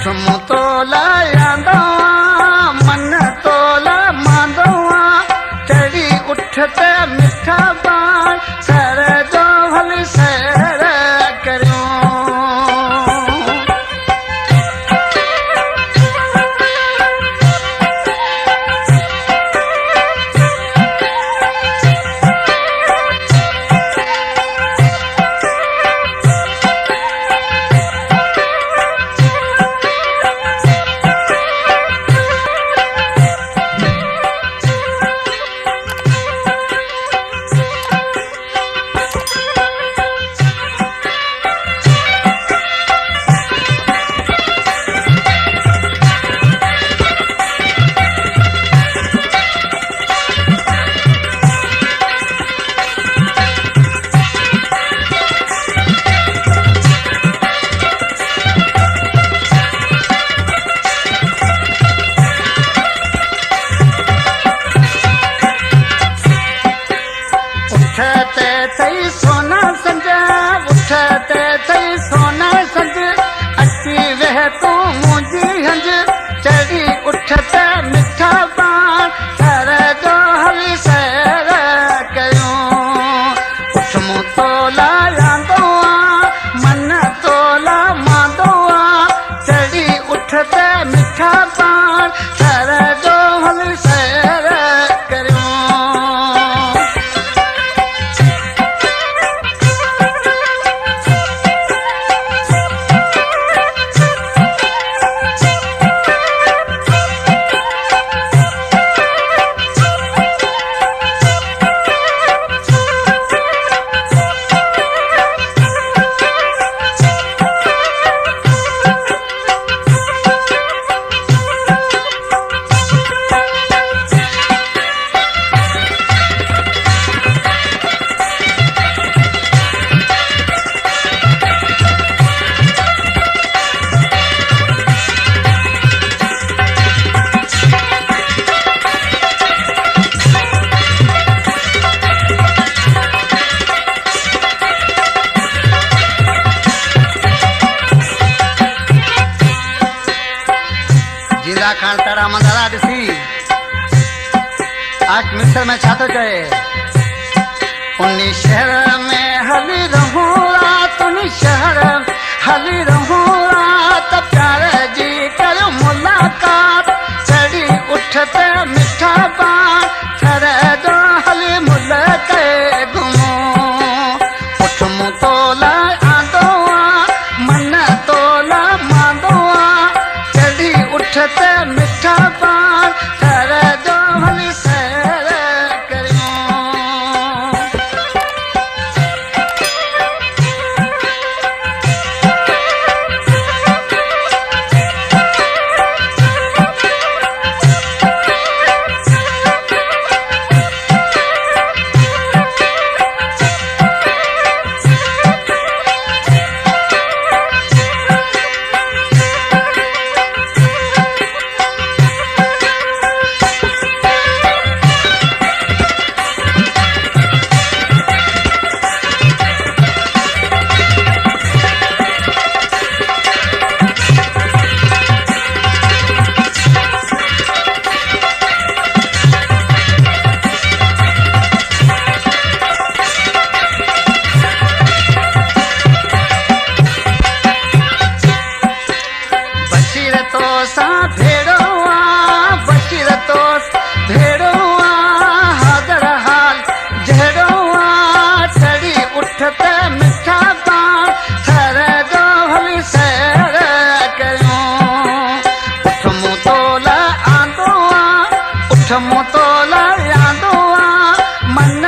उठ मूं तोला यादो मन तोला मांदो चढ़ी उठ ते मिठा बाण सर जो भली सैर करियो उठते थई सोना संज उठते थई सोना संज अची वह तू मुंहिंजी हंज चढ़ी उठते मिठा बाण सर जो हली सैर कयूं उठ मूं तोला यादो मन तोला मांदो चढ़ी उठते मिठा बाण सर जो हली सैर कयूं जिंदा खान तारा मंदारा ॾिसी आज मिस्र में छा थो चए उन्ही शहर में हली रहूं रात उन्ही शहर हली रहूं रात प्यार जी कयो मुलाकात चढ़ी उठते मिठा बाण सर जो हली मुल्क घुमो उठ मूं तोला आंदो मन तोला मांदो चढ़ी उठते मिठा बाण सर जो भली सैर करियो मूं तोला यादो मन